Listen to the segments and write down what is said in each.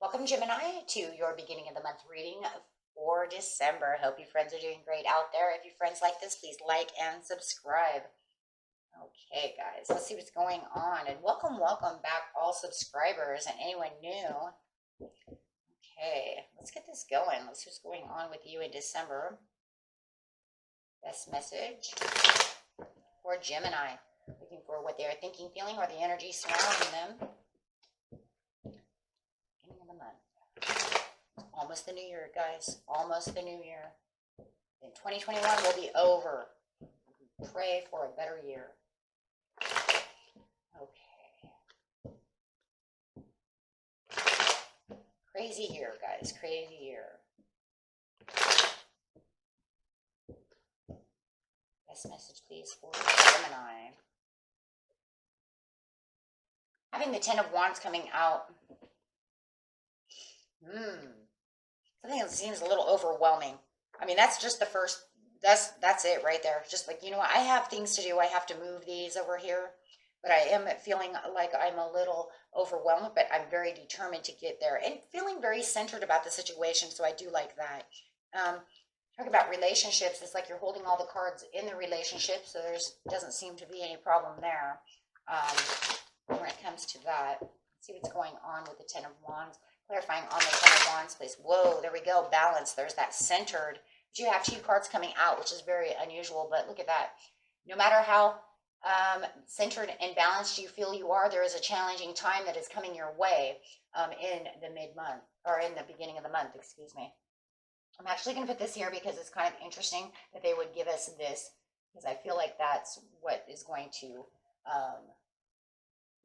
Welcome, Gemini, to your beginning of the month reading for December. Hope you friends are doing great out there. If you friends like this, please like and subscribe. Okay, guys, let's see what's going on. And welcome back, all subscribers and anyone new. Okay, let's get this going. Let's see what's going on with you in December. Best message for Gemini. Looking for what they are thinking, feeling, or the energy surrounding them. Beginning of the month. Almost the new year, guys. Almost the new year. And 2021 will be over. Pray for a better year. Okay. Crazy year, guys. Crazy year. Best message, please, for Gemini. Having the Ten of Wands coming out. Something that seems a little overwhelming. I mean, that's just the first, that's it right there. Just like, you know what, I have things to do. I have to move these over here. But I am feeling like I'm a little overwhelmed, but I'm very determined to get there. And feeling very centered about the situation, so I do like that. Talk about relationships. It's like you're holding all the cards in the relationship, so there doesn't seem to be any problem there when it comes to that. Let's see what's going on with the Ten of Wands. Clarifying on the Ten of Wands, please. Whoa, there we go. Balance. There's that centered. But you have two cards coming out, which is very unusual, but look at that. No matter how centered and balanced you feel you are, there is a challenging time that is coming your way in the mid-month, or in the beginning of the month, excuse me. I'm actually going to put this here because it's kind of interesting that they would give us this, because I feel like that's what is going to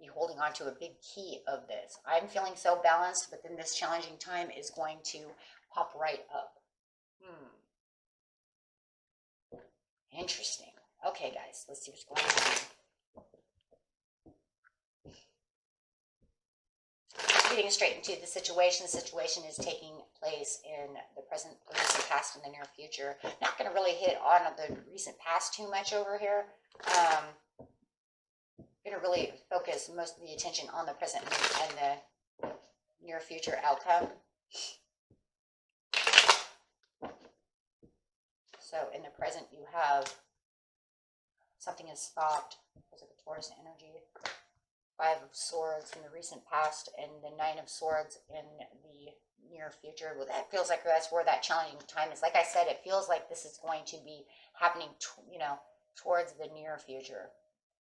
be holding on to a big key of this. I'm feeling so balanced, but then this challenging time is going to pop right up. Interesting. Okay, guys, let's see what's going on. Getting straight into the situation. The situation is taking place in the present, the recent past, and the near future. Not going to really hit on the recent past too much over here. Going to really focus most of the attention on the present and the near future outcome. So in the present, you have something is stopped. There's like a Taurus energy. Five of Swords in the recent past, and the Nine of Swords in the near future. Well, that feels like that's where that challenging time is. Like I said, it feels like this is going to be happening, towards the near future.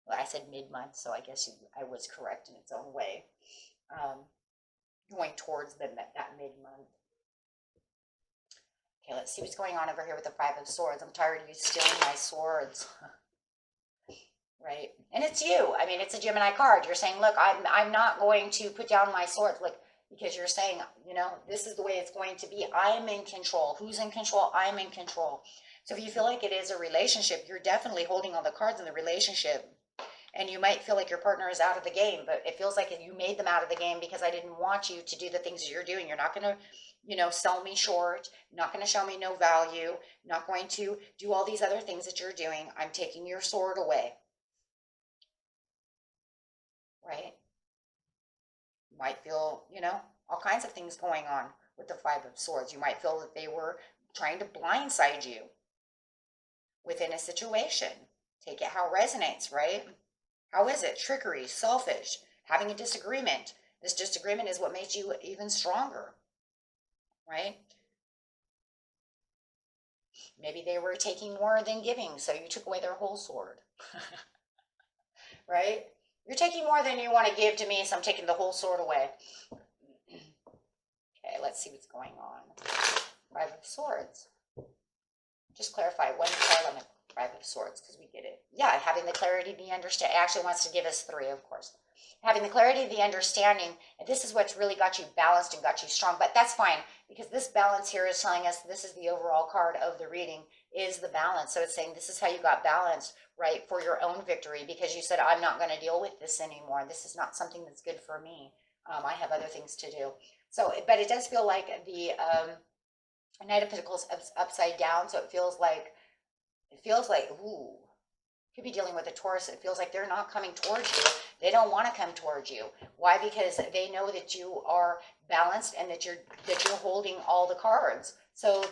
Well, I said mid-month, so I guess I was correct in its own way. Going towards that mid-month. Okay, let's see what's going on over here with the Five of Swords. I'm tired of you stealing my swords. Right? And it's you. I mean, it's a Gemini card. You're saying, look, I'm not going to put down my swords, like, because you're saying, this is the way it's going to be. I'm in control. Who's in control? I'm in control. So if you feel like it is a relationship, you're definitely holding all the cards in the relationship. And you might feel like your partner is out of the game, but it feels like you made them out of the game because I didn't want you to do the things that you're doing. You're not going to, sell me short. You're not going to show me no value. You're not going to do all these other things that you're doing. I'm taking your sword away. Right? You might feel, all kinds of things going on with the Five of Swords. You might feel that they were trying to blindside you within a situation. Take it how it resonates, right? How is it? Trickery, selfish, having a disagreement. This disagreement is what makes you even stronger, right? Maybe they were taking more than giving, so you took away their whole sword, right? You're taking more than you want to give to me, so I'm taking the whole sword away. Okay, let's see what's going on. Five of Swords. Just clarify one card on the Five of Swords, because we get it. Yeah, having the clarity, the understanding. It actually wants to give us three, of course. Having the clarity, the understanding, and this is what's really got you balanced and got you strong. But that's fine, because this balance here is telling us this is the overall card of the reading, is the balance. So it's saying this is how you got balanced, right, for your own victory, because you said, I'm not going to deal with this anymore. This is not something that's good for me. I have other things to do. So, but it does feel like the Knight of Pentacles upside down, so it feels like, ooh, Could be dealing with a Taurus. It feels like they're not coming towards you. They don't want to come towards you. Why? Because they know that you are balanced and that you're holding all the cards. So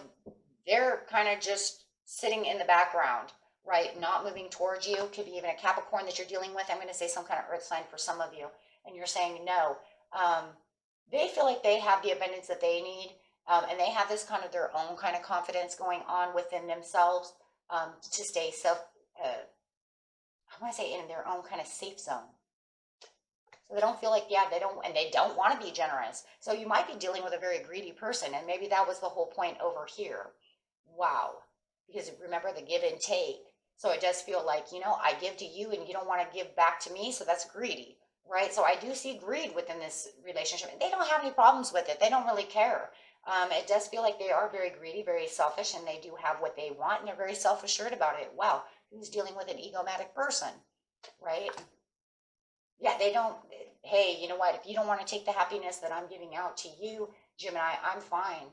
they're kind of just sitting in the background, right? Not moving towards you. Could be even a Capricorn that you're dealing with. I'm going to say some kind of earth sign for some of you. And you're saying no. They feel like they have the abundance that they need. And they have this kind of their own kind of confidence going on within themselves to stay I want to say in their own kind of safe zone. So they don't feel like, yeah, they don't want to be generous. So you might be dealing with a very greedy person, and maybe that was the whole point over here. Wow. Because remember the give and take. So it does feel like, I give to you and you don't want to give back to me, so that's greedy, right? So I do see greed within this relationship. They don't have any problems with it. They don't really care. It does feel like they are very greedy, very selfish, and they do have what they want, and they're very self-assured about it. Wow. Who's dealing with an egomatic person, right? Yeah, they don't, hey, you know what? If you don't want to take the happiness that I'm giving out to you, Gemini, I'm fine.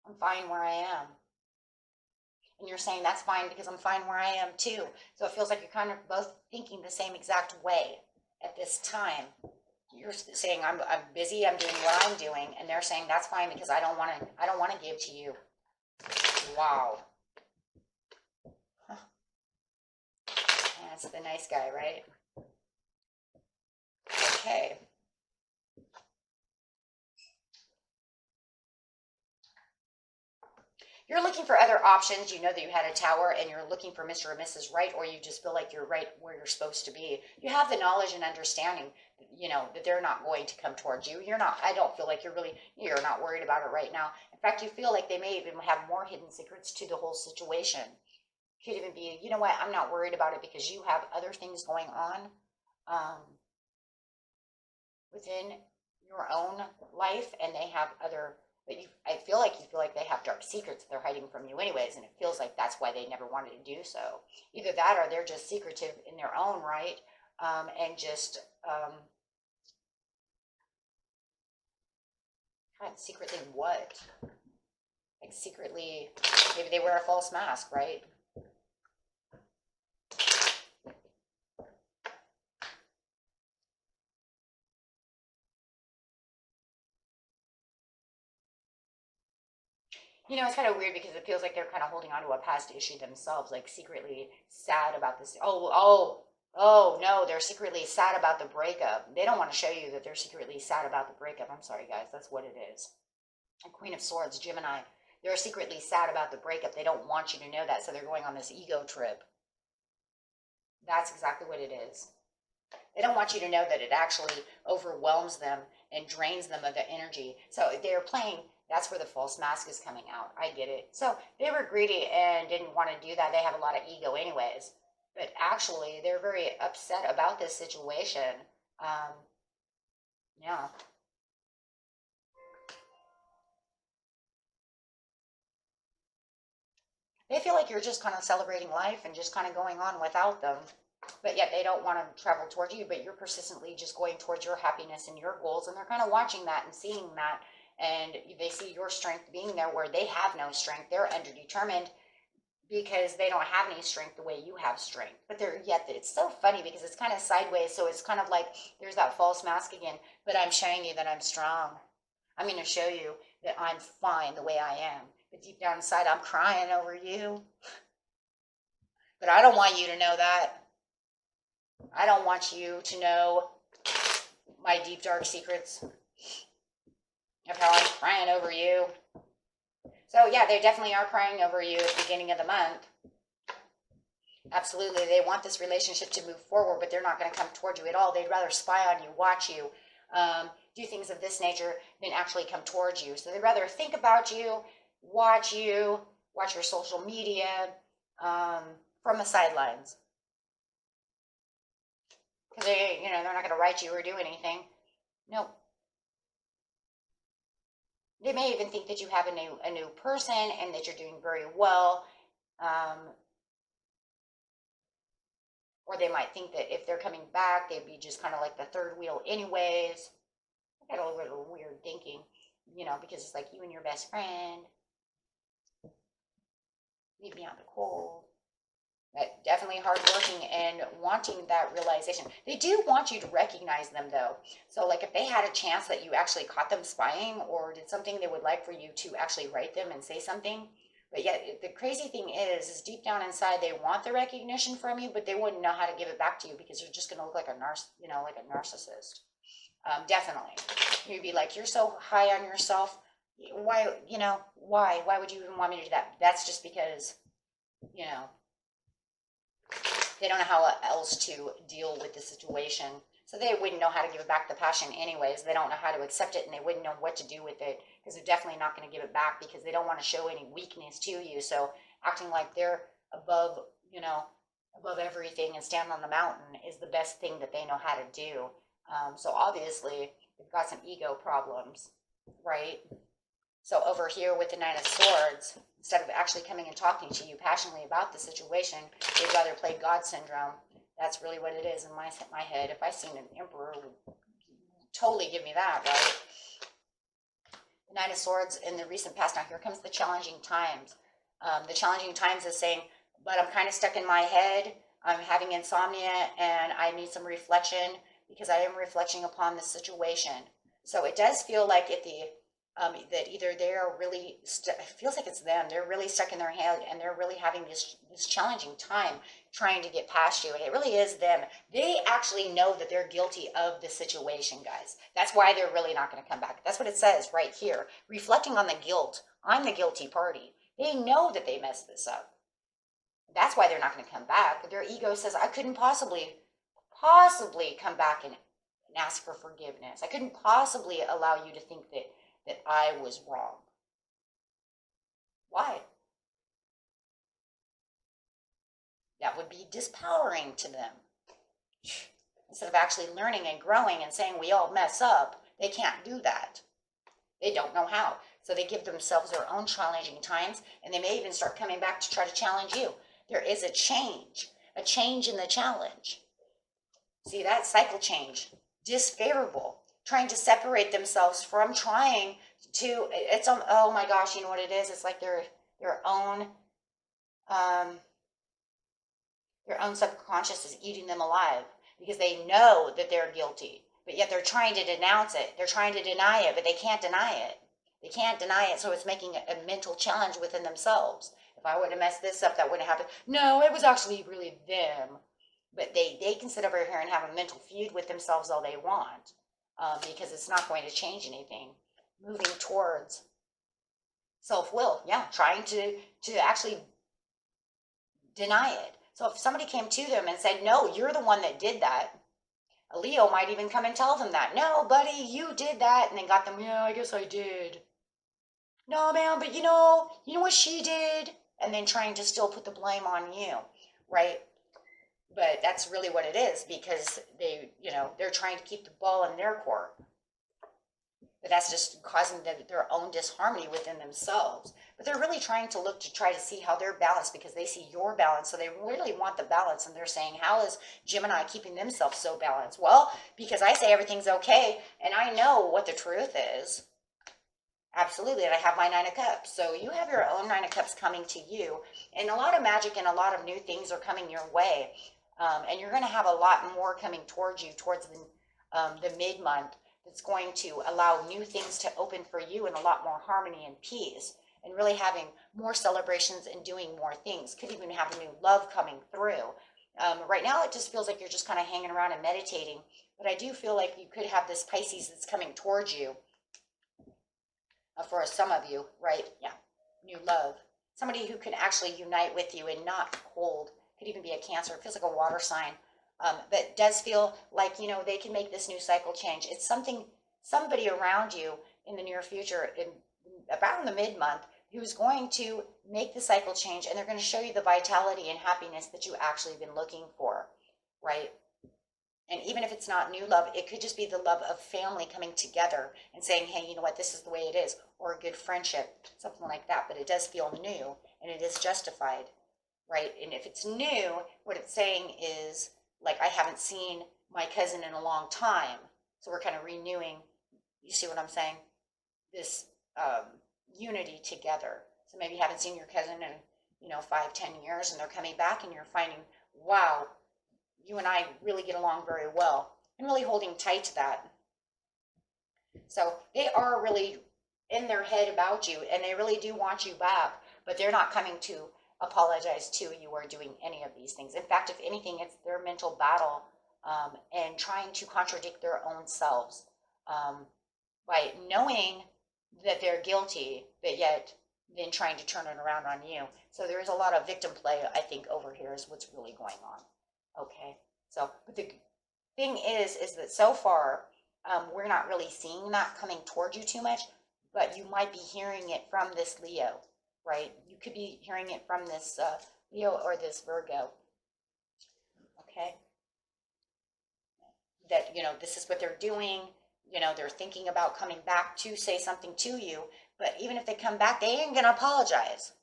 I'm fine where I am. And you're saying that's fine because I'm fine where I am too. So it feels like you're kind of both thinking the same exact way at this time. You're saying I'm busy, I'm doing what I'm doing, and they're saying that's fine because I don't want to give to you. Wow. That's the nice guy, right? Okay. You're looking for other options. You know that you had a Tower and you're looking for Mr. or Mrs. Right, or you just feel like you're right where you're supposed to be. You have the knowledge and understanding, that they're not going to come towards you. I don't feel like you're not worried about it right now. In fact, you feel like they may even have more hidden secrets to the whole situation. Could even be, you know what, I'm not worried about it because you have other things going on within your own life, and they have other, but I feel like you feel like they have dark secrets that they're hiding from you anyways, and it feels like that's why they never wanted to do so. Either that or they're just secretive in their own right, and just God, secretly what? Like secretly, maybe they wear a false mask, right? It's kind of weird because it feels like they're kind of holding on to a past issue themselves, like secretly sad about this. Oh, no, they're secretly sad about the breakup. They don't want to show you that they're secretly sad about the breakup. I'm sorry, guys. That's what it is. And Queen of Swords, Gemini. They're secretly sad about the breakup. They don't want you to know that, so they're going on this ego trip. That's exactly what it is. They don't want you to know that it actually overwhelms them and drains them of the energy. So they're playing, that's where the false mask is coming out. I get it. So they were greedy and didn't want to do that. They have a lot of ego anyways. But actually, they're very upset about this situation. Yeah. They feel like you're just kind of celebrating life and just kind of going on without them. But yet they don't want to travel towards you, but you're persistently just going towards your happiness and your goals. And they're kind of watching that and seeing that. And they see your strength being there where they have no strength. They're underdetermined because they don't have any strength the way you have strength. But it's so funny because it's kind of sideways. So it's kind of like there's that false mask again. But I'm showing you that I'm strong. I'm going to show you that I'm fine the way I am. But deep down inside, I'm crying over you. But I don't want you to know that. I don't want you to know my deep, dark secrets of how I'm crying over you. So, yeah, they definitely are crying over you at the beginning of the month. Absolutely. They want this relationship to move forward, but they're not going to come toward you at all. They'd rather spy on you, watch you, do things of this nature than actually come towards you. So they'd rather think about you, watch your social media from the sidelines. Because they're not going to write you or do anything. Nope. They may even think that you have a new person and that you're doing very well. Or they might think that if they're coming back, they'd be just kind of like the third wheel anyways. I got a little weird thinking, because it's like you and your best friend. Leave me out in the cold. That definitely hardworking and wanting that realization. They do want you to recognize them though. So like if they had a chance that you actually caught them spying or did something, they would like for you to actually write them and say something. But yet the crazy thing is deep down inside they want the recognition from you, but they wouldn't know how to give it back to you because you're just going to look like a like a narcissist. Definitely, you'd be like, you're so high on yourself. Why, why would you even want me to do that? That's just because, you know, they don't know how else to deal with the situation. So they wouldn't know how to give back the passion anyways. They don't know how to accept it and they wouldn't know what to do with it because they're definitely not going to give it back because they don't want to show any weakness to you. So acting like they're above, above everything and stand on the mountain is the best thing that they know how to do. So obviously they've got some ego problems, right? So over here with the Nine of Swords, instead of actually coming and talking to you passionately about the situation, they'd rather play God syndrome. That's really what it is in my head. If I seen an Emperor, it would totally give me that, right? The Nine of Swords in the recent past. Now here comes the challenging times. The challenging times is saying, but I'm kind of stuck in my head. I'm having insomnia and I need some reflection because I am reflecting upon the situation. So it does feel like that either they're really, it feels like it's them, they're really stuck in their head and they're really having this challenging time trying to get past you. And it really is them. They actually know that they're guilty of the situation, guys. That's why they're really not going to come back. That's what it says right here. Reflecting on the guilt. I'm the guilty party. They know that they messed this up. That's why they're not going to come back. Their ego says, I couldn't possibly come back and ask for forgiveness. I couldn't possibly allow you to think that I was wrong. Why? That would be dispowering to them. Instead of actually learning and growing and saying we all mess up, they can't do that. They don't know how. So they give themselves their own challenging times, and they may even start coming back to try to challenge you. There is a change in the challenge. See, that cycle change, disfavorable, trying to separate themselves from trying to, oh my gosh, you know what it is? It's like their own subconscious is eating them alive because they know that they're guilty, but yet they're trying to denounce it. They're trying to deny it, but they can't deny it. They can't deny it, so it's making a mental challenge within themselves. If I would have messed this up, that wouldn't happen. No, it was actually really them. But they can sit over here and have a mental feud with themselves all they want because it's not going to change anything. Moving towards self-will, yeah, trying to actually deny it. So if somebody came to them and said, no, you're the one that did that, a Leo might even come and tell them that. No, buddy, you did that. And then got them, yeah, I guess I did. No, man, but you know what she did? And then trying to still put the blame on you, right? But that's really what it is because they're trying to keep the ball in their court. But that's just causing their own disharmony within themselves. But they're really trying to look to try to see how they're balanced because they see your balance. So they really want the balance. And they're saying, how is Gemini keeping themselves so balanced? Well, because I say everything's okay and I know what the truth is. Absolutely. And I have my Nine of Cups. So you have your own Nine of Cups coming to you. And a lot of magic and a lot of new things are coming your way. And you're going to have a lot more coming towards you towards the mid-month. It's going to allow new things to open for you and a lot more harmony and peace and really having more celebrations and doing more things. Could even have a new love coming through. Right now, it just feels like you're just kind of hanging around and meditating. But I do feel like you could have this Pisces that's coming towards you for some of you, right? Yeah, new love. Somebody who can actually unite with you and not cold. Could even be a Cancer. It feels like a water sign. But it does feel like, they can make this new cycle change. It's somebody around you in the near future, about in the mid-month, who's going to make the cycle change, and they're going to show you the vitality and happiness that you actually been looking for, right? And even if it's not new love, it could just be the love of family coming together and saying, hey, you know what, this is the way it is, or a good friendship, something like that. But it does feel new, and it is justified, right? And if it's new, what it's saying is, like, I haven't seen my cousin in a long time. So we're kind of renewing, you see what I'm saying? This unity together. So maybe you haven't seen your cousin in you know, 5, 10 years, and they're coming back and you're finding, wow, you and I really get along very well, and really holding tight to that. So they are really in their head about you, and they really do want you back, but they're not coming to apologize to you or doing any of these things. In fact, if anything, it's their mental battle, and trying to contradict their own selves, by knowing that they're guilty, but yet then trying to turn it around on you. So there is a lot of victim play, I think, over here is what's really going on. Okay. So, but the thing is that so far, we're not really seeing that coming toward you too much, but you might be hearing it from this Leo, right? You could be hearing it from this Leo or this Virgo. Okay. That, you know, this is what they're doing. You know, they're thinking about coming back to say something to you, but even if they come back, they ain't gonna apologize.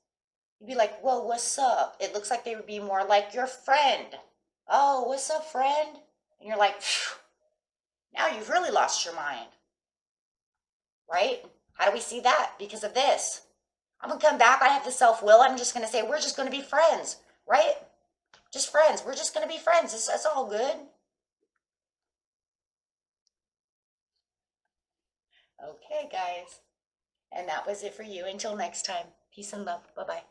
You'd be like, whoa, what's up? It looks like they would be more like your friend. Oh, what's up, friend? And you're like, phew, now you've really lost your mind, right? How do we see that? Because of this. I'm gonna come back. I have the self-will. I'm just gonna say, we're just gonna be friends, right? Just friends. We're just gonna be friends. It's all good. Okay, guys. And that was it for you. Until next time. Peace and love. Bye-bye.